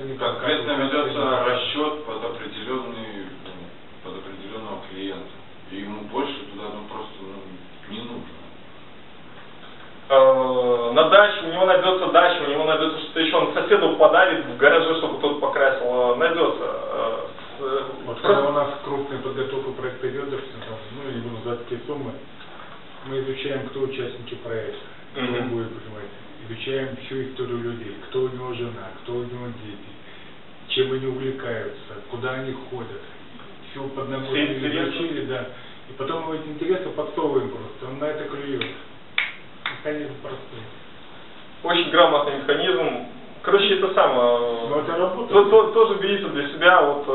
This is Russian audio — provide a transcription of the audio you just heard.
не Конкретно ведется расчет под определенного клиента. И ему больше туда просто не нужно. На даче, у него найдется дача, у него найдется что-то еще, он соседу подарит в гараже, чтобы тот покрасил, найдется. Вот когда у нас крупная подготовка проекта ведется, ну или будем называть такие суммы, мы изучаем, кто участники проекта, кто будет понимать, изучаем всю историю людей, кто у него жена, кто у него дети, чем они увлекаются, куда они ходят, все подноготно изучили, да, и потом мы эти интересы подсовываем просто, он на это клюет. Механизм простой. Очень грамотный механизм. Короче, это самое. Но это работа. Тоже берите для себя вот